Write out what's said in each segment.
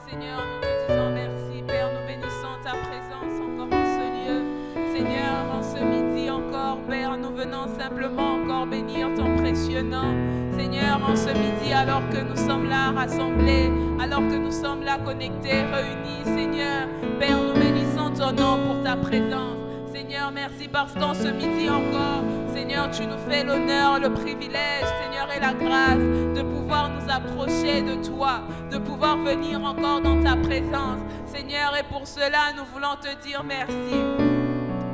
Seigneur, nous te disons merci, Père, nous bénissons ta présence encore en ce lieu. Seigneur, en ce midi encore, Père, nous venons simplement encore bénir ton précieux nom. Seigneur, en ce midi, alors que nous sommes là rassemblés, alors que nous sommes là connectés, réunis, Seigneur, Père, nous bénissons ton nom pour ta présence. Seigneur, merci parce qu'en ce midi encore, Seigneur, tu nous fais l'honneur, le privilège, Seigneur, et la grâce de pouvoir nous approcher de toi, de pouvoir venir encore dans ta présence. Seigneur, et pour cela, nous voulons te dire merci.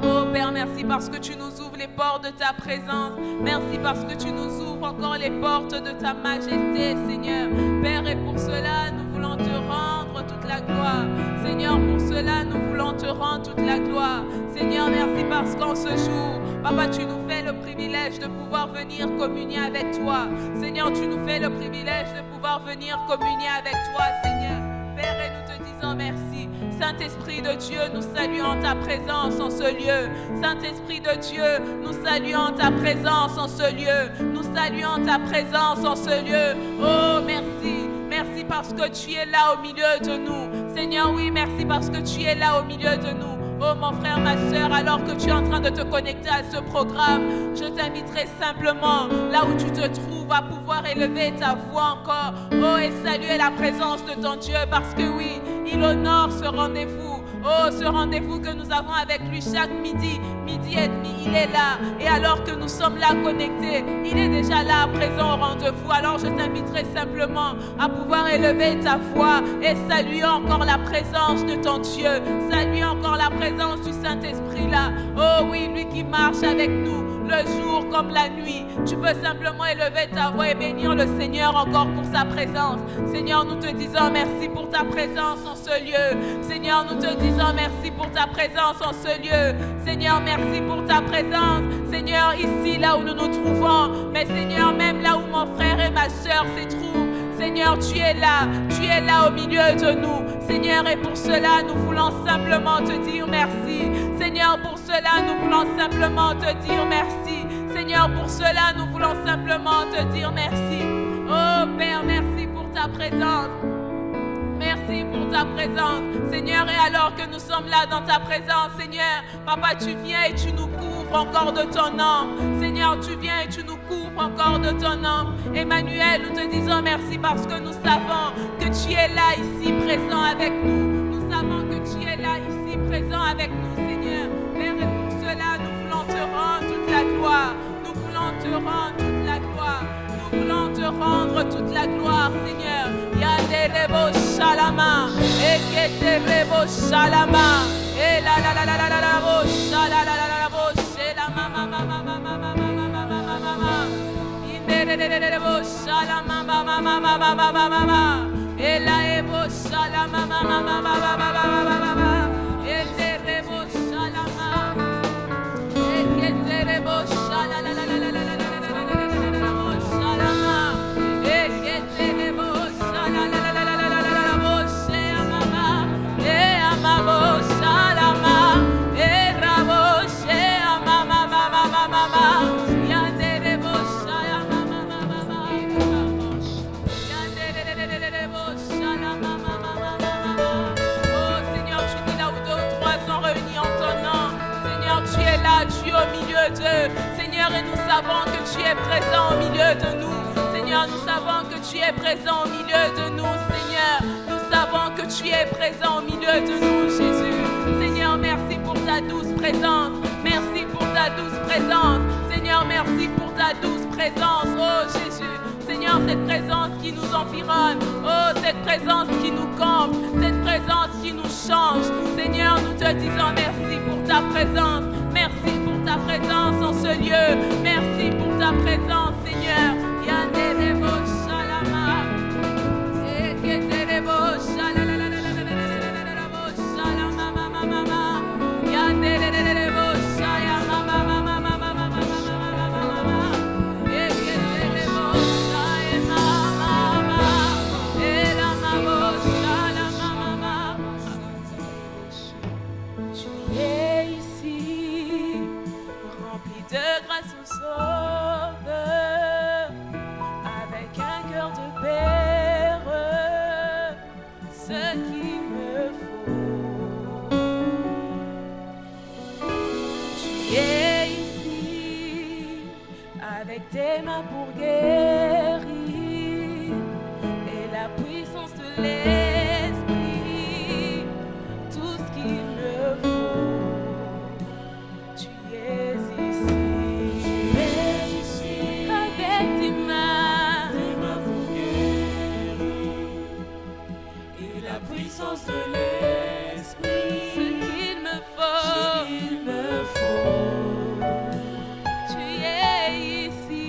Oh Père, merci parce que tu nous ouvres les portes de ta présence. Merci parce que tu nous ouvres encore les portes de ta majesté, Seigneur. Père, et pour cela, nous voulons te rendre toute la gloire. Seigneur, pour cela, nous voulons te rendre toute la gloire. Seigneur, merci parce qu'en ce jour, Papa, tu nous fais le privilège de pouvoir venir communier avec toi. Seigneur, tu nous fais le privilège de pouvoir venir communier avec toi, Seigneur. Père, et nous te disons merci. Saint-Esprit de Dieu, nous saluons ta présence en ce lieu. Saint-Esprit de Dieu, nous saluons ta présence en ce lieu. Nous saluons ta présence en ce lieu. Oh, merci. Merci parce que tu es là au milieu de nous. Seigneur, oui, merci parce que tu es là au milieu de nous. Oh mon frère, ma soeur, alors que tu es en train de te connecter à ce programme, je t'inviterai simplement, là où tu te trouves, à pouvoir élever ta voix encore. Oh, et saluer la présence de ton Dieu, parce que oui, il honore ce rendez-vous. Oh, ce rendez-vous que nous avons avec lui chaque midi, midi et demi, il est là. Et alors que nous sommes là connectés, il est déjà là, présent au rendez-vous. Alors je t'inviterai simplement à pouvoir élever ta voix et saluer encore la présence de ton Dieu. Saluer encore la présence du Saint-Esprit là. Oh oui, lui qui marche avec nous le jour comme la nuit. Tu peux simplement élever ta voix et bénir le Seigneur encore pour sa présence. Seigneur, nous te disons merci pour ta présence en ce lieu. Seigneur, nous te disons merci pour ta présence en ce lieu. Seigneur, merci pour ta présence. Seigneur, ici, là où nous nous trouvons. Mais Seigneur, même là où mon frère et ma soeur se trouvent. Seigneur, tu es là au milieu de nous. Seigneur, et pour cela, nous voulons simplement te dire merci. Seigneur, pour cela, nous voulons simplement te dire merci. Seigneur, pour cela, nous voulons simplement te dire merci. Oh Père, merci pour ta présence. Merci pour ta présence, Seigneur. Et alors que nous sommes là dans ta présence, Seigneur, Papa, tu viens et tu nous couvres encore de ton nom. Seigneur, tu viens et tu nous couvres encore de ton nom. Emmanuel, nous te disons merci parce que nous savons que tu es là ici présent avec nous. Nous savons que tu es là ici présent avec nous, Seigneur. Père, et pour cela, nous voulons te rendre toute la gloire. Nous voulons te rendre toute la gloire. Nous voulons te rendre toute la gloire, Seigneur. Yaderebo Shalama, Eketerebo Shalama, et la la la la la la la bo Shalala la la bo Shalama mama mama mama mama mama mama, Inderebo Shalama mama mama mama mama, et la ebo Shalama mama mama mama mama, Eterebo Shalama, Eketerebo Shalala la la la la la. Seigneur, et nous savons que tu es présent au milieu de nous. Seigneur, nous savons que tu es présent au milieu de nous, Seigneur. Nous savons que tu es présent au milieu de nous, Jésus. Seigneur, merci pour ta douce présence. Merci pour ta douce présence. Seigneur, merci pour ta douce présence, oh Jésus. Seigneur, cette présence qui nous environne, oh, cette présence qui nous campe, cette présence qui nous change. Seigneur, nous te disons merci pour ta présence. Merci pour ta présence en ce lieu. Merci pour ta présence, Seigneur. Yanderebo Shalama. es ici, avec tes mains pour guérir, et la puissance de l'Esprit, tout ce qu'il me faut, tu es ici. Tu es ici, avec tes mains pour guérir, et la puissance de l'Esprit, ce qu'il me faut, tu es ici,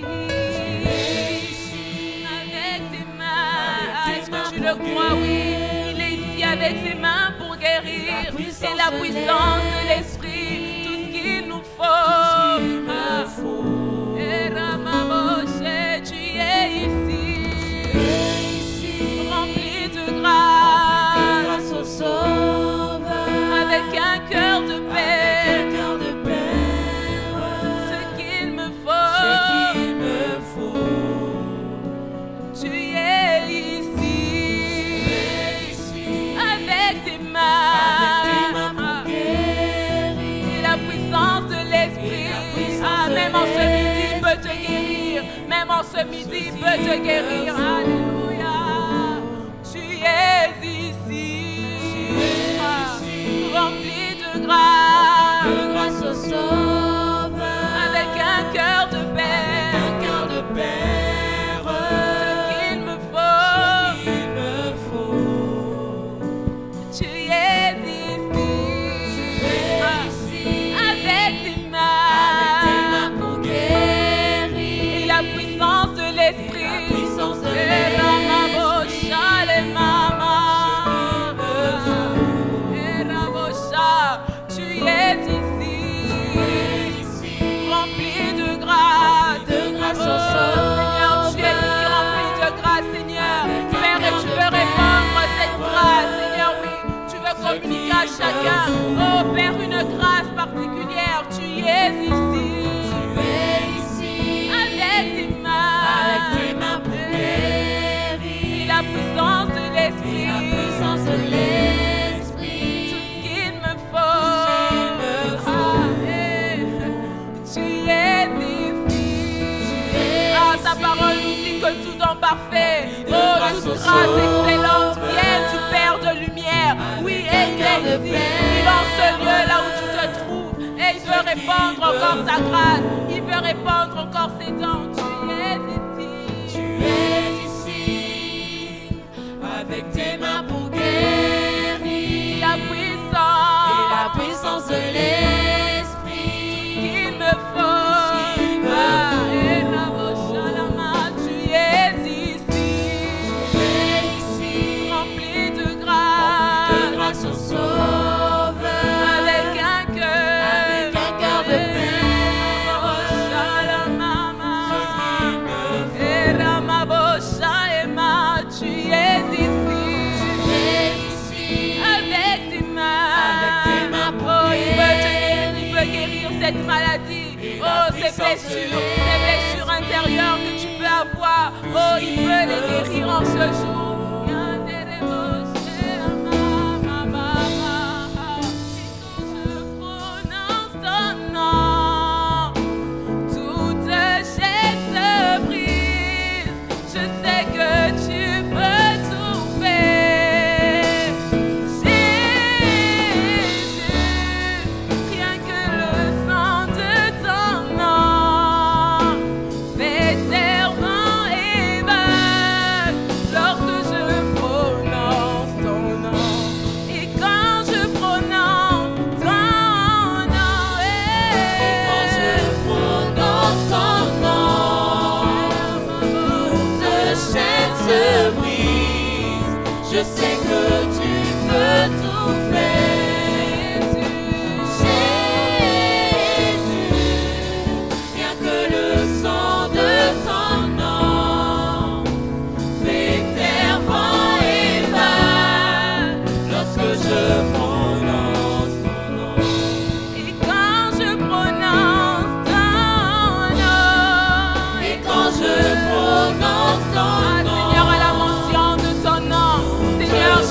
avec tes mains. Est-ce que tu le crois? Oui, il est ici avec ses mains pour guérir, et la puissance de l'Esprit, tout ce qu'il nous faut. Et Ramaboshe, tu es ici, rempli de grâce au Sauveur, avec un cœur de paix, ce qu'il me faut, tu es ici, avec tes mains pour guérir, et la puissance de l'Esprit, même en ce midi peut te guérir, même en ce midi peut te guérir. Alléluia, tu es ici, rempli de grâce au Sauveur, avec un cœur de paix, ce qu'il me faut, tu es ici, avec tes mains pour guérir, et la puissance de l'Esprit, et Ramabosha, les mamas, et Ramabosha, tu es ici, rempli de grâce au Seigneur, tu es ici rempli de grâce, Seigneur. Père, et tu veux répandre cette grâce, Seigneur, oui, tu veux communiquer à chacun. Oh Père, une grâce particulière, tu es ici, avec tes mains pour guérir, et la puissance de l'Esprit, tout ce qu'il me faut, tu es ici. Ta parole nous dit que tout en parfait, toute grâce excellente vient du Père de lumière. Oui, et il est ici, il en ce lieu là où tu te trouves, et il veut répandre encore sa grâce, il veut répandre encore ses dons. Tu es ici, avec tes mains pour guérir, la puissance de l'Esprit, qu'il me faut. Tu es ici, rempli de grâce au Sauveur, avec un cœur de paix. Tu es ici, avec tes mains. Oh, il peut guérir cette maladie. Oh, ces blessures intérieures que tu peux avoir. Oh, il peut les guérir en ce jour. Je prononce ton nom, toute chaîne se brise. Je sais que tu peux tout faire. Jésus, rien que le sang de ton nom fait serment et vague lorsque je prononce ton nom. Et quand je prononce ton nom, se brise, je sais que tu peux tout faire. Jésus, rien que le sang de ton nom fait taire vent et vague lorsque je prononce ton nom. Et quand je prononce ton nom, et quand je prononce ton nom, Seigneur,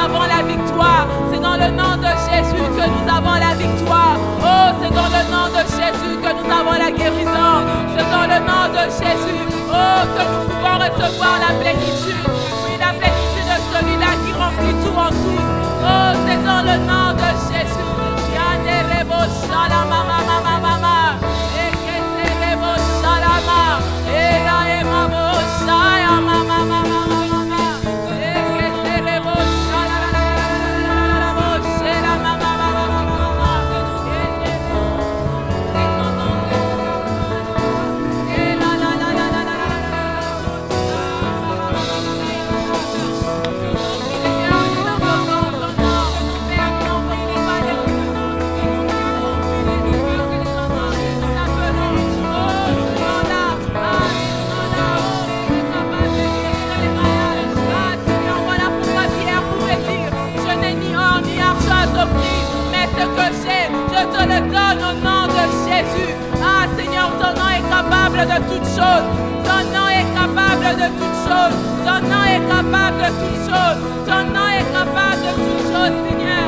avons la victoire. C'est dans le nom de Jésus que nous avons la victoire. Oh, c'est dans le nom de Jésus que nous avons la guérison. C'est dans le nom de Jésus, oh, que nous pouvons recevoir la plénitude. Oui, la plénitude de celui-là qui remplit tout en tout. Oh, c'est dans le nom de Jésus. Yanderebo shalama mama mama. Eketerebo shalama. Ela emabo shayama mama mama mama. Eketerebo shalama. Shalama mama mama mama. Ela la la la la la la. Mais ce que j'ai, je te le donne au nom de Jésus. Ah Seigneur, ton nom est capable de toutes choses. Ton nom est capable de toutes choses. Ton nom est capable de toutes choses. Ton nom est capable de toutes choses, Seigneur.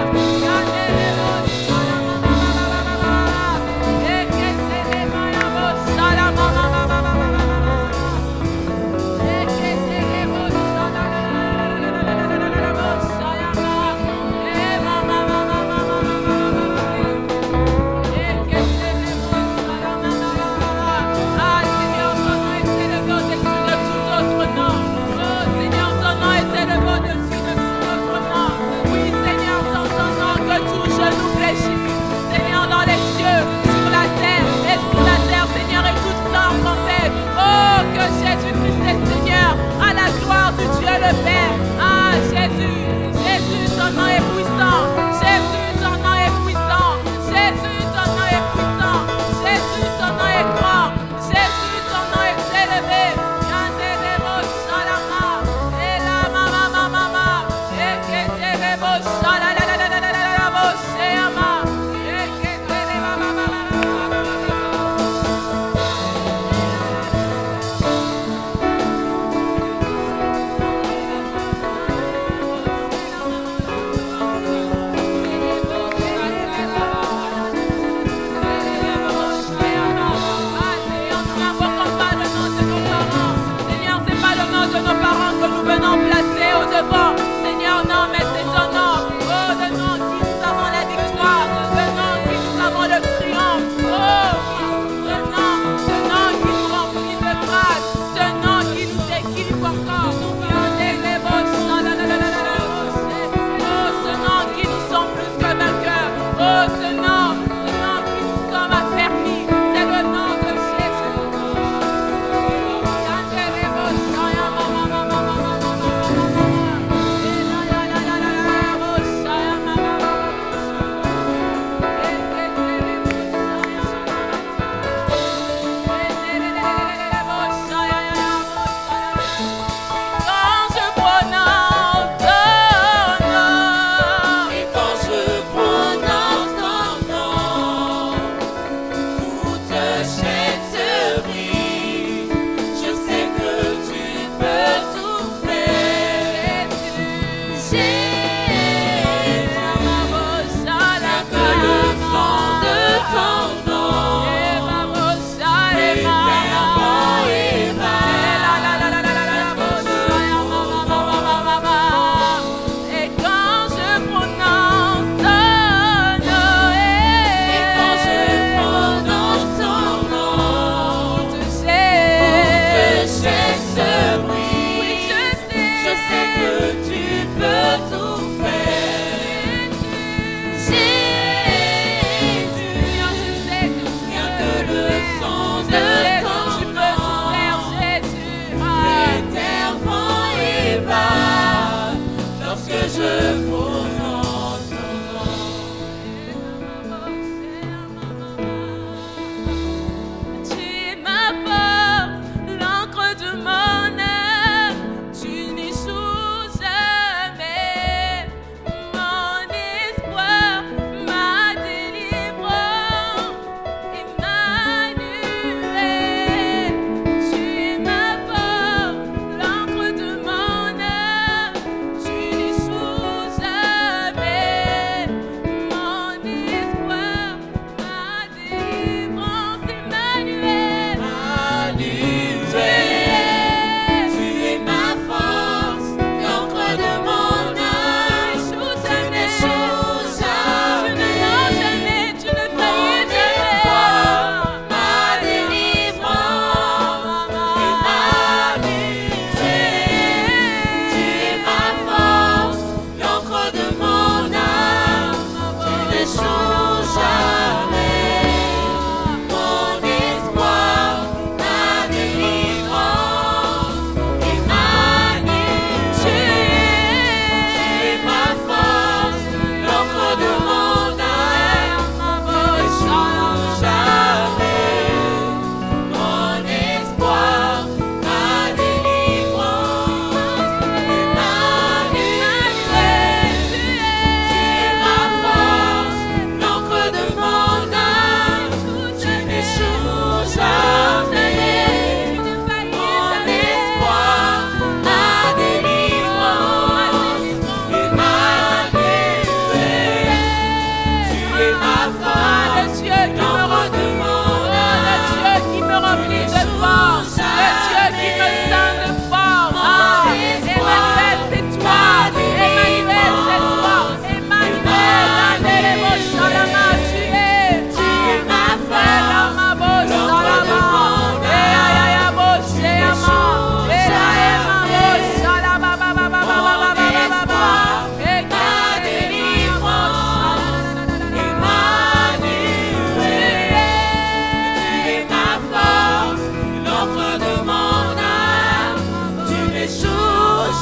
Seigneur, dans les cieux, sur la terre et sous la terre, Seigneur, et toute langue confesse. Oh, que Jésus-Christ est Seigneur, à la gloire du Dieu le Père. Ah, Jésus, Jésus, ton nom est puissant. Jésus, ton nom est puissant. Jésus, ton nom est puissant. Jésus, ton nom est grand. Jésus, ton nom est élevé. Yanderebo shalama, ela mama mama mama, eketerebo shalala. Placé au devant, Seigneur, non, mais c'est ton nom, oh, le nom qui nous avons la victoire, le nom qui nous avons le triomphe, oh, ce nom qui nous remplit de grâce, ce nom qui nous équipe encore, oh, ce nom qui nous sont plus que vainqueurs, oh, ce nom qui nous sommes affermis, c'est le nom de Jésus.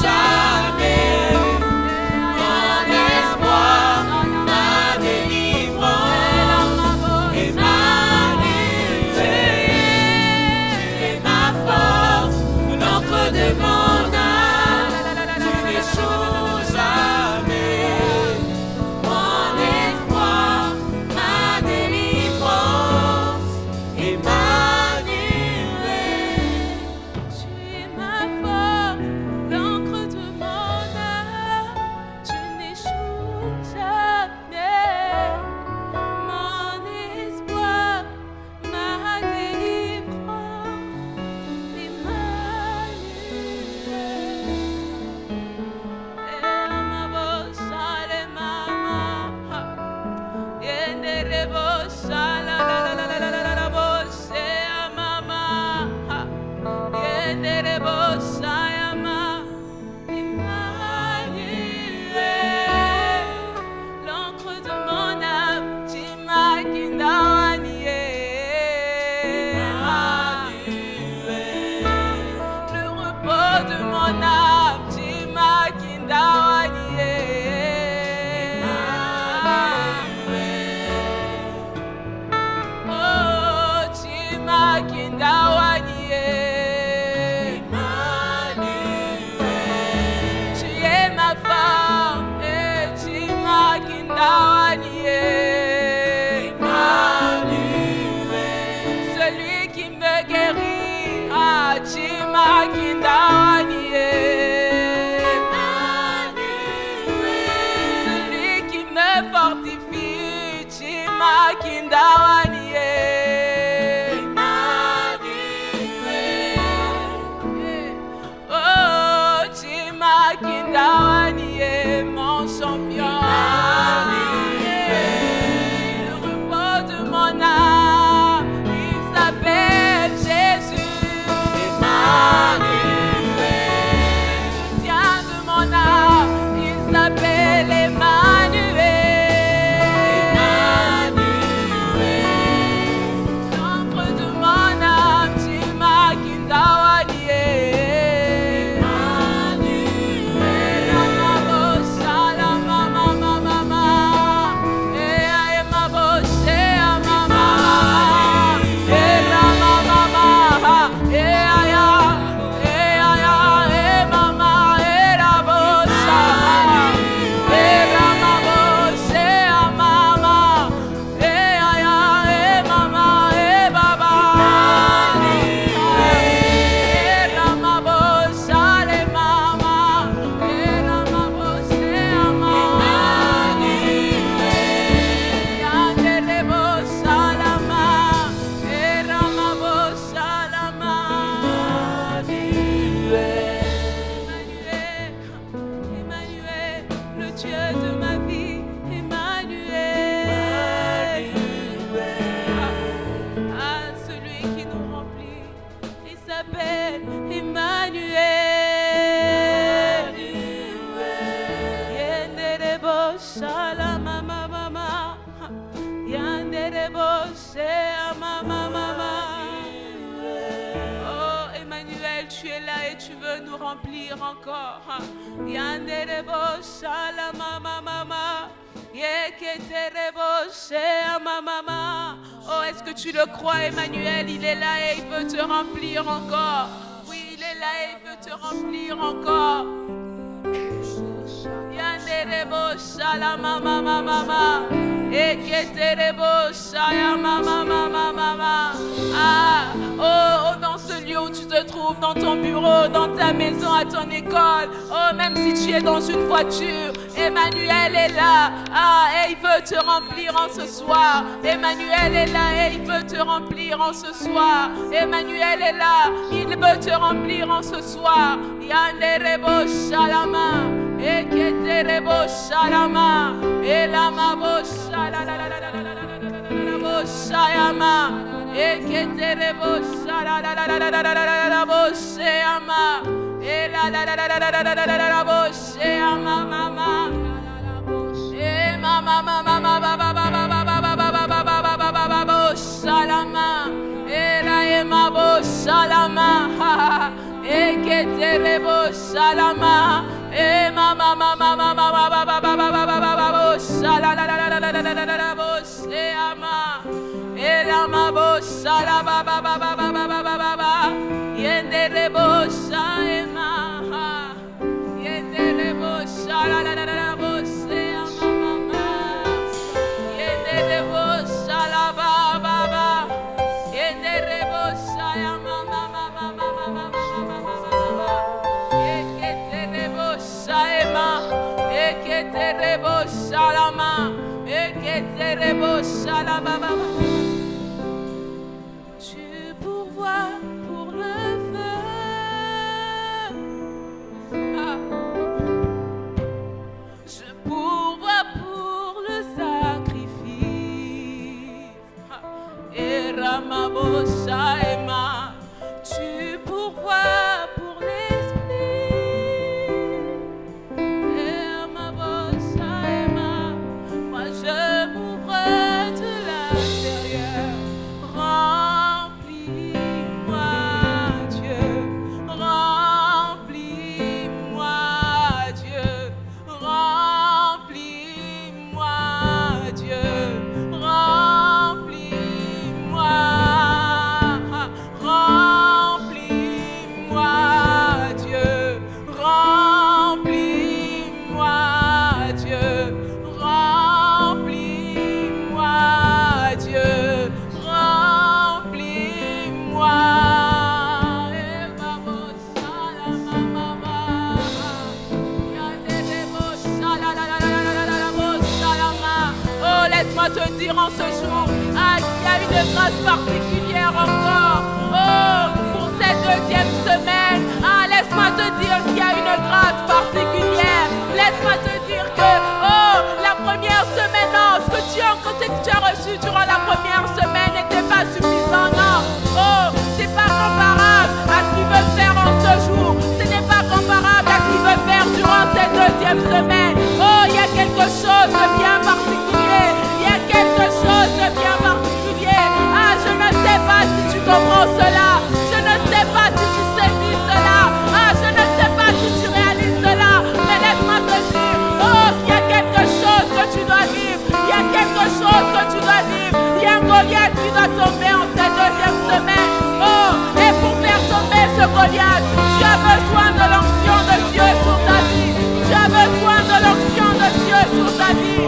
jamais. Mon espoir, ma délivrance, Emmanuel, tu es ma force, l'encre de mon âme, tu n'échoues jamais. Mon espoir, ma délivrance, Emmanuel. Tu es ma force, l'encre de mon âme, tu n'échoues jamais. Mon espoir, ma délivrance, l'encre de mon âme, tu m'as kindawanié. Le repos de mon âme, tu m'as kindawanié. Oh, tu m'as kindawanié. Tu es ma femme et tu m'as kindawanié. Celui qui me guérit, ah, tu m'as kindawanié. Celui qui me fortifie, tu m'as kindawanié. Oh, tu m'as kindawanié, mon champion. Le repos de mon âme, il s'appelle Jésus. Le soutien de mon âme, il s'appelle Emmanuel. L'encre de mon âme, tu m'as kindawanié. Emmanuel, le Dieu de ma vie, Emmanuel. Ah, celui qui nous remplit, il s'appelle Emmanuel. Yenderebo shalama mama, yanderebo shema mama. Oh Emmanuel, tu es là et tu veux nous remplir encore. Yanderebo shalama mama. Oh, est-ce que tu le crois, Emmanuel? Il est là et il veut te remplir encore. Oui, il est là et il veut te remplir encore. Yanderebo shalama mama. Eketerebo shayama mama. Ah, oh, dans ce lieu où tu te trouves, dans ton bureau, dans ta maison, à ton école. Oh, même si tu es dans une voiture, Emmanuel est là. Ah, et il veut te remplir en ce soir. Emmanuel est là et il veut te remplir en ce soir. Emmanuel est là, il veut te remplir en ce soir. Yanderebo shalama. Eketerebo shalama. Elamabo shalama. Eketerebo shalama. Shalama, shalama, eketerebo shalababa. Tu pourvois pour le feu. Ah. Je pourvois pour le sacrifice. Et Ramabosha Ema, tu pourvois pour l'esprit. Et Ramabosha Ema, moi je m'ouvre de l'intérieur. Remplis-moi, Dieu. Remplis-moi, Dieu. Remplis-moi, Dieu. Remplis-moi. Remplis-moi, Dieu. Remplis-moi, Dieu. Remplis-moi, Dieu. Remplis-moi. Oh, laisse-moi te dire en ce jour, qu'il y a une grâce particulière encore. Oh, pour cette deuxième semaine, laisse-moi te dire qu'il y a une grâce particulière. Laisse-moi te dire que, oh, la première semaine, non, ce que tu as reçu durant la première semaine n'était pas suffisant, non. Oh, c'est pas comparable à ce qu'il veut faire en ce jour. Ce n'est pas comparable à ce qu'il veut faire durant cette deuxième semaine. Oh, il y a quelque chose de bien particulier. Il y a quelque chose de bien particulier. Je ne sais pas si tu comprends cela. Je ne sais pas si tu saisis cela. Je ne sais pas si tu réalises cela. Mais laisse-moi te dire, oh, il y a quelque chose que tu dois vivre. Il y a quelque chose que tu dois vivre. Il y a un Goliath qui doit tomber en cette deuxième semaine. Oh, et pour faire tomber ce Goliath, tu as besoin de l'onction de Dieu sur ta vie. Tu as besoin de l'onction de Dieu sur ta vie.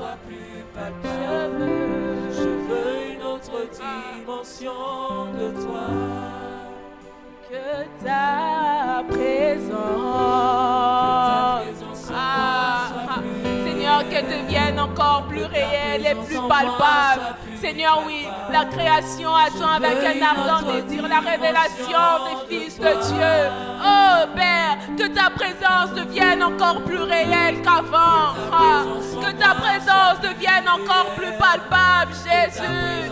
soit plus palpable. Je veux une autre dimension de toi. Que ta présence, Seigneur, qu'elle devienne encore plus réelle et plus palpable. Seigneur, oui, la création attend avec un ardent désir la révélation des fils de Dieu. Oh Père, que ta présence devienne encore plus réelle qu'avant. Que ta présence devienne encore plus palpable, Jésus.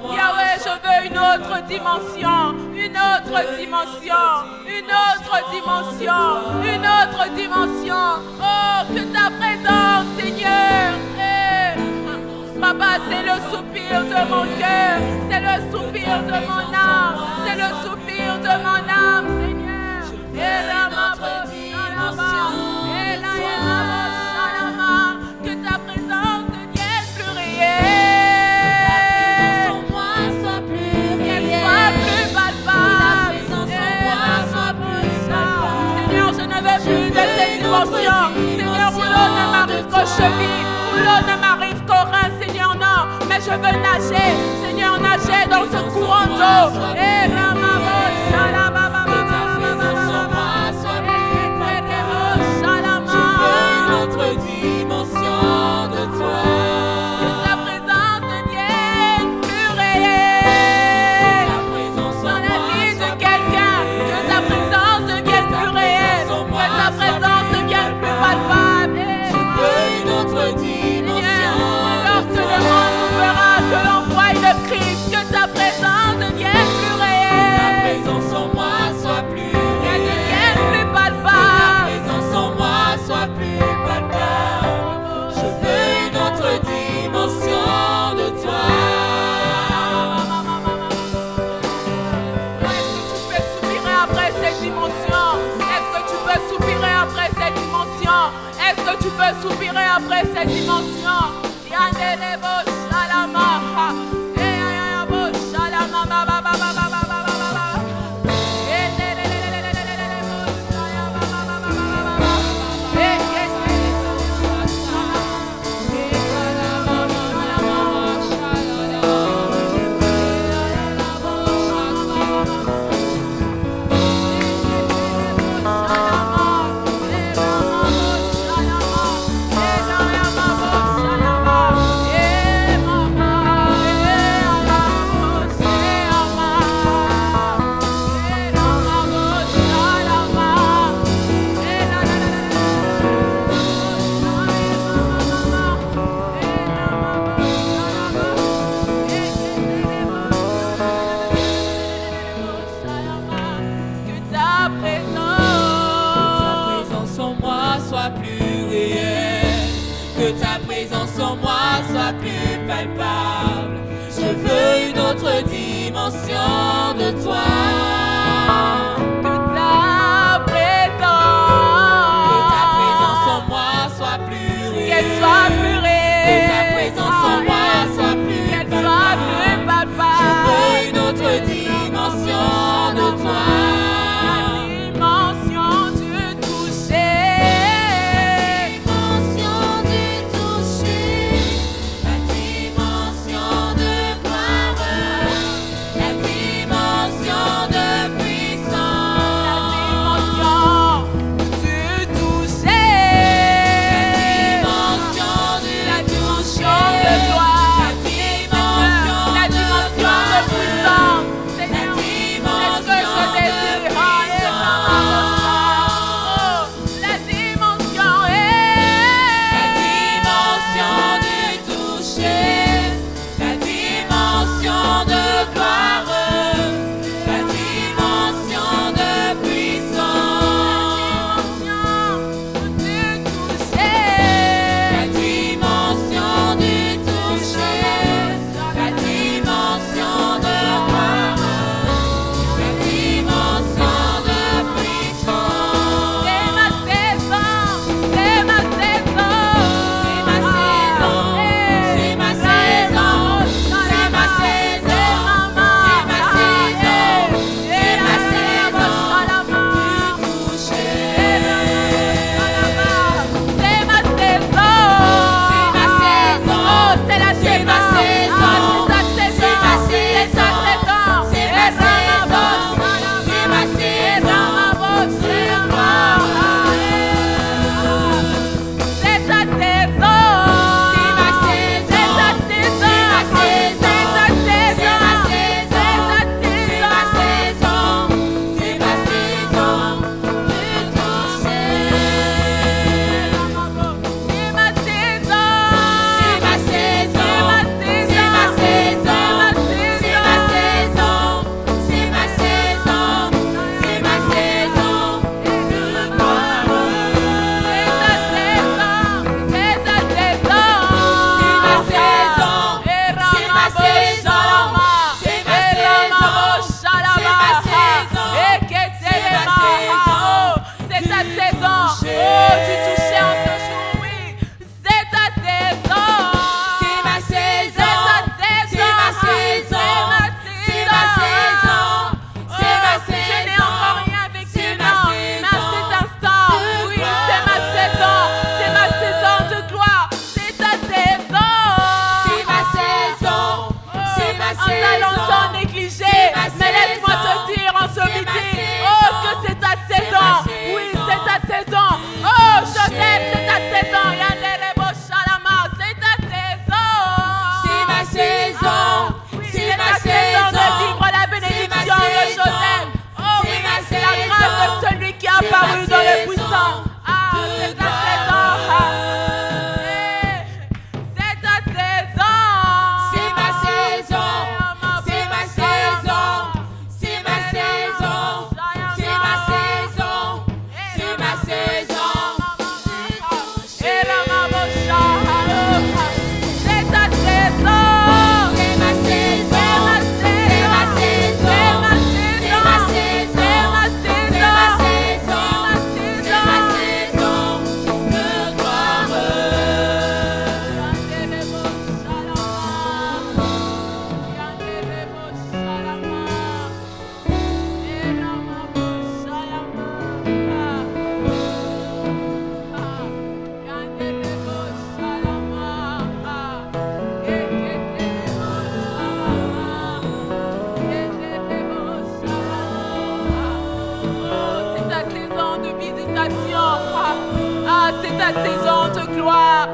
Yahweh, je veux une autre dimension, une autre dimension, une autre dimension, une autre dimension. Oh, que ta présence, Seigneur. Papa, c'est le soupir de mon cœur, c'est le soupir de mon âme, c'est le soupir de mon âme, Seigneur. Que ta présence devienne plus réelle. Qu'elle soit plus palpable. Seigneur, je ne veux plus de cette dimension. Seigneur, où l'eau ne m'arrive qu'aux chevilles, où l'eau ne m'arrive qu'aux reins, Seigneur, non. Mais je veux nager, Seigneur, nager dans ce courant d'eau. Autre dimension de toi. Que ta présence devienne plus réelle dans la vie de quelqu'un. Que ta présence devienne plus réelle. Que ta présence devienne plus palpable. Je veux une autre dimension. Lorsque le monde ouvrira que l'on voie le Christ, que ta présence devienne plus réelle. Ta présence en moi soit plus Qu'elle réelle. devienne plus Ta palpable. présence en moi soit plus palpable. Je veux une autre dimension de toi. Est-ce que tu peux soupirer après cette dimension? Est-ce que tu peux soupirer après cette dimension? Est-ce que tu peux soupirer après cette dimension? Yandelebo shalama. Eyayabo shalama ba ba ba ba ba ba ba ba ba. Edelelelelelelelebo shalama ba ba ba ba ba ba. Que ta présence en moi soit plus réelle. Que ta présence en moi soit plus palpable. Je veux une autre dimension de toi. Que ta présence en moi soit plus réelle. qu'elle soit plus réelle. Que ta présence en moi soit plus qu'elle soit plus palpable. Je veux une autre dimension de toi. Dimension du toucher. Dimension du toucher. La dimension de gloire. La dimension de Oh, que c'est ta saison. Oui, c'est ta saison. Oh, Joseph, c'est ta saison. Yanderebo Shalama, c'est ta saison. C'est ma saison. Oui, C'est ma ta saison de saison. vivre la bénédiction de Joseph. Oh, oui, ma c'est la grâce de celui qui a apparu dans le puissant. Ah, c'est ta saison. C'est ta saison. C'est ma saison. C'est ma saison. C'est ma saison. C'est ma saison. C'est ma saison. C'est ta saison. C'est ma saison. C'est ta saison de gloire.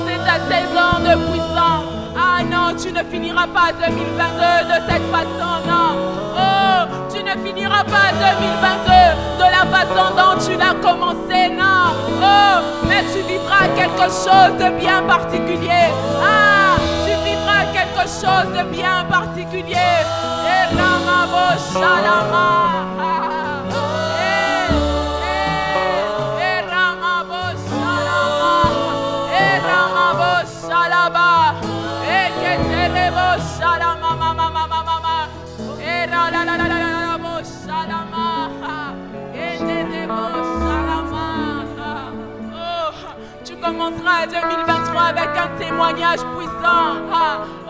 C'est ta saison de puissance. Ah non, tu ne finiras pas 2022 de cette façon, non. Oh, tu ne finiras pas 2022 de la façon dont tu l'as commencé, non. Oh, mais tu vivras quelque chose de bien particulier. Ah, tu vivras quelque chose de bien particulier. Et Ramabo Shalama. Tu commenceras 2023 avec un témoignage puissant.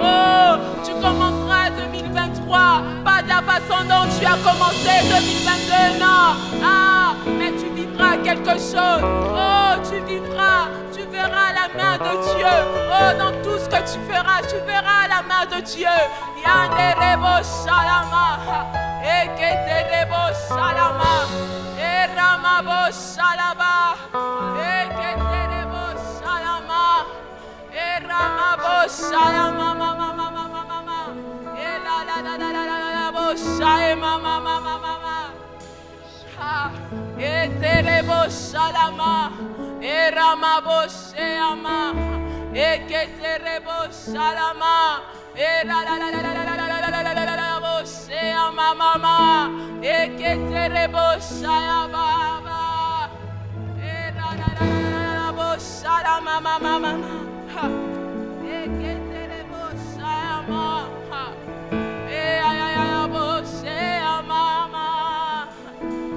Oh, tu commenceras 2023 pas de la façon dont tu as commencé 2022, non. Ah, mais tu vivras quelque chose. Oh, tu vivras, tu verras la main de Dieu. Oh, dans tout ce que tu verras la main de Dieu. Yanderebo Shalama, Eketerebo Shalama, Eramabo Shalaba, Eketerebo Shalama, Eramabo Shalama, mama, mama, mama, Ela la la la la la la bo Shalama, mama, mama, Eterebo Shalama, Eramabo Shalama, Eketerebo Shalama, Ela la la la la la la la la la la la bo Shalama, mama, Eketerebo Shalama, Ela la la la la bo Shalama, mama, mama, Eketerebo Shalama, Ela bo Shalama, mama,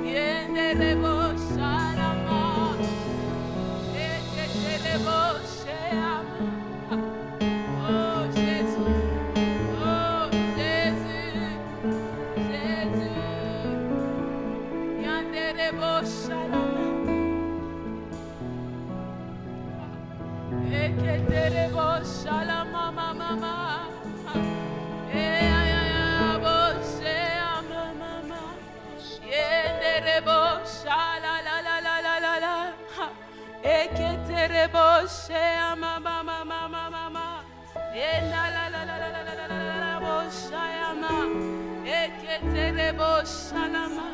Yenderebo Shalama, Eketerebo Shalama. Oh Jésus, oh Jésus, Jésus, Yanderebo Shalama, Eketerebo Shalama, mama, mama, Ayayabo Shalama, mama, Yenderebo Shalala la la la la la, Eketerebo Shalama, mama, mama, mama. Ena la la la la la la la la la bo Shalama, Eketerebo Shalama,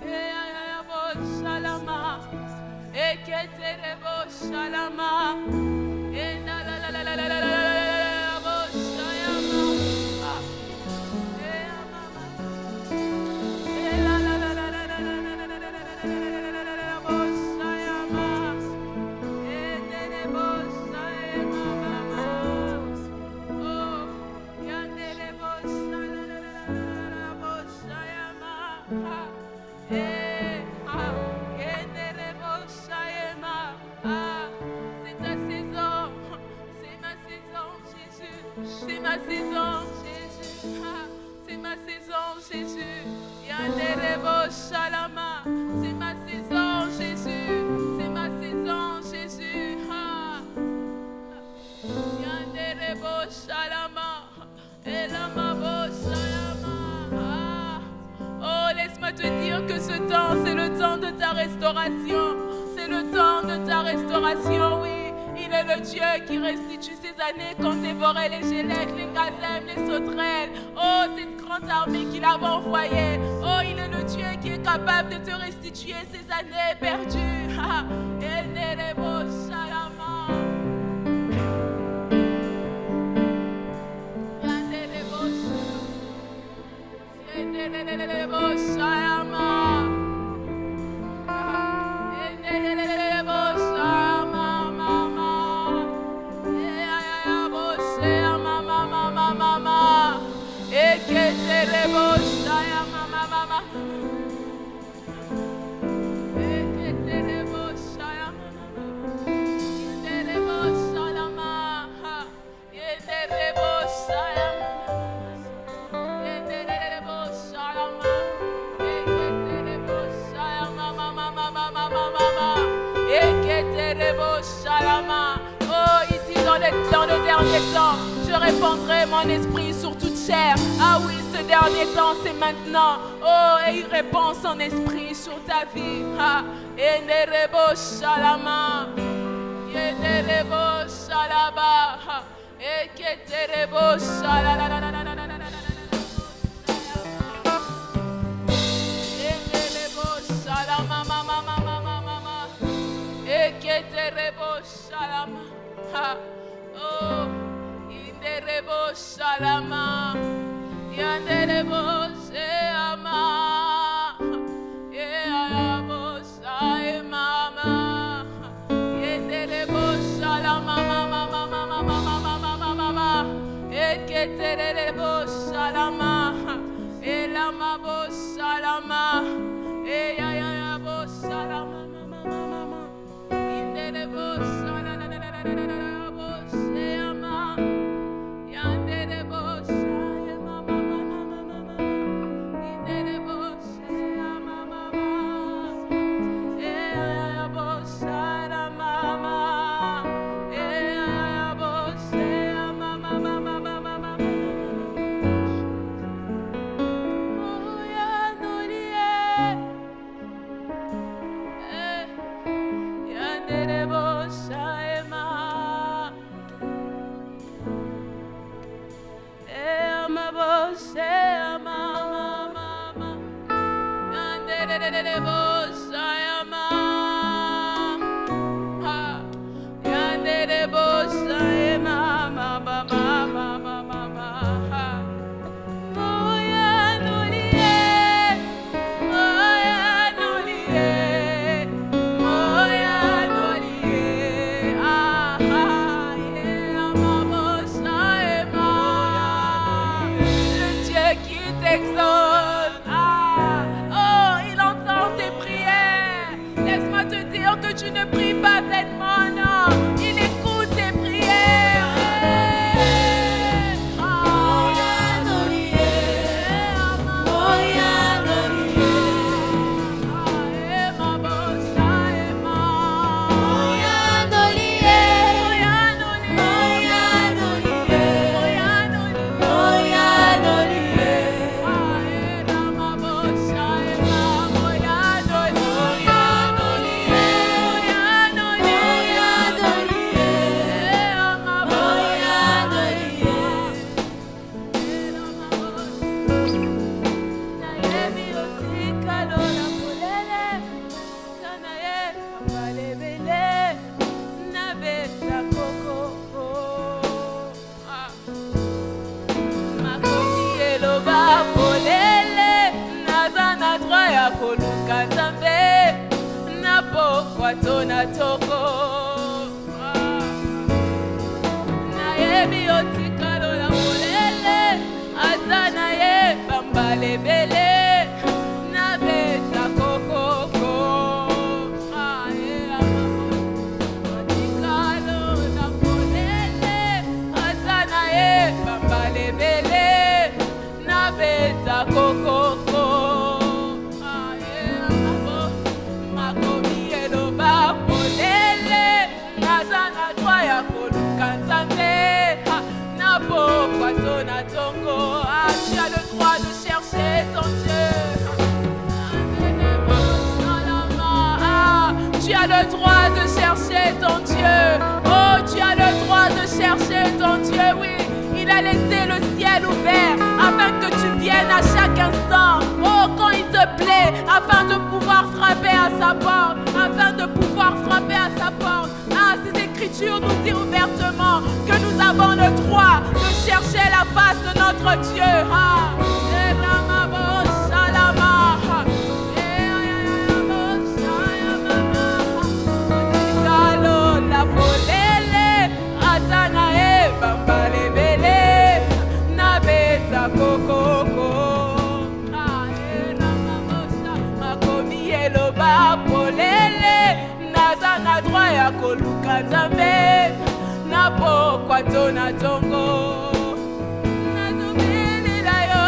Ayayabo Shalama, Eketerebo Shalama, Ena la la la la la la la la bo Shalama, Ela la la la la la la la la la bo Shalama, Eketerebo Shalama. Oh, Yanderebo Shalama, Shalama, Yanderebo Shalama. C'est ta saison, c'est ma saison, Jésus, c'est ma saison, Jésus, c'est ma saison, Jésus, Yanderebo Shalama, c'est ma saison, Jésus, c'est ma saison, Jésus, Yanderebo Shalama, Elamabo Shalama. Oh, laisse-moi te dire que ce temps, c'est le temps de ta restauration. C'est le temps de ta restauration, oui. Il est le Dieu qui restitue ces années qu'ont dévoré les gélettes, les gazelles, les sauterelles. Oh, cette grande armée qu'il avait envoyée. Oh, il est le Dieu qui est capable de te restituer ces années perdues. Ah, Oh, ici dans le dernier temps, je répandrai mon esprit sur toute chair. Ah oui, ce dernier temps, c'est maintenant. Oh, et il répand son esprit sur ta vie. Ah, et nerebo shalama, et nerebo shalaba, et keterebo shalala. Oh, inderebo shalama, yanderebo seama, yayabo saemama, yanderebo shalama, mama, mama, mama, mama, mama, eketerebo shalama, elamabo shalama, yayabo shalama, mama, mama, inderebo shalama. Makomi eloba polele ouverts, afin que tu viennes à chaque instant, oh, quand il te plaît, afin de pouvoir frapper à sa porte, afin de pouvoir frapper à sa porte. Ah, ces écritures nous disent ouvertement que nous avons le droit de chercher la face de notre Dieu. Ah, koluka Nzambe na pokwa tona tongo nazobelela yo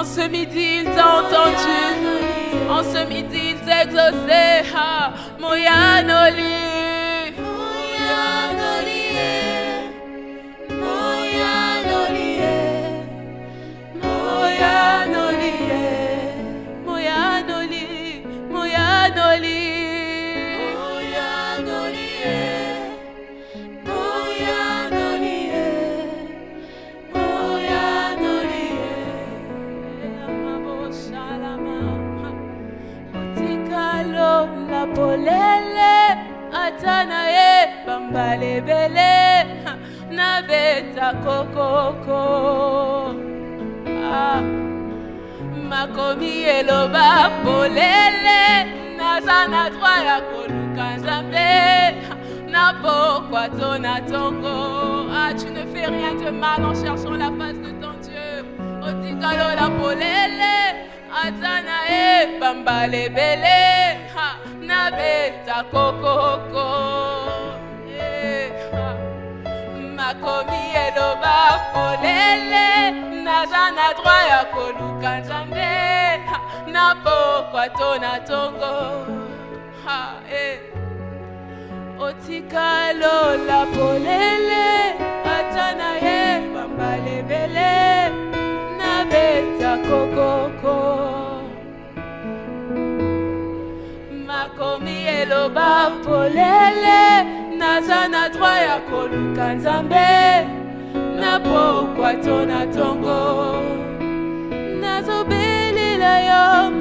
En ce midi, il t'a entendu. En ce midi, il t'a exaucé. Ah, Moyanoli. Polele atanaye bambale bele na beta kokoko makomi eloba polele naza na droit ya koluka Nzambe na pokwa tona tongo. Ah, tu ne fais rien de mal en cherchant la face de ton Dieu. Otikalo la polele atana e bambale bele na beta kokoko makomi eloba polele naza na droit ya koluka Nzambe na pokwa tona tongo. Otikalo la polele atana ye bambale bele na beta kokoko makomi eloba polele naza na droit ya koluka Nzambe na pokwa tona tongo nazobelela yo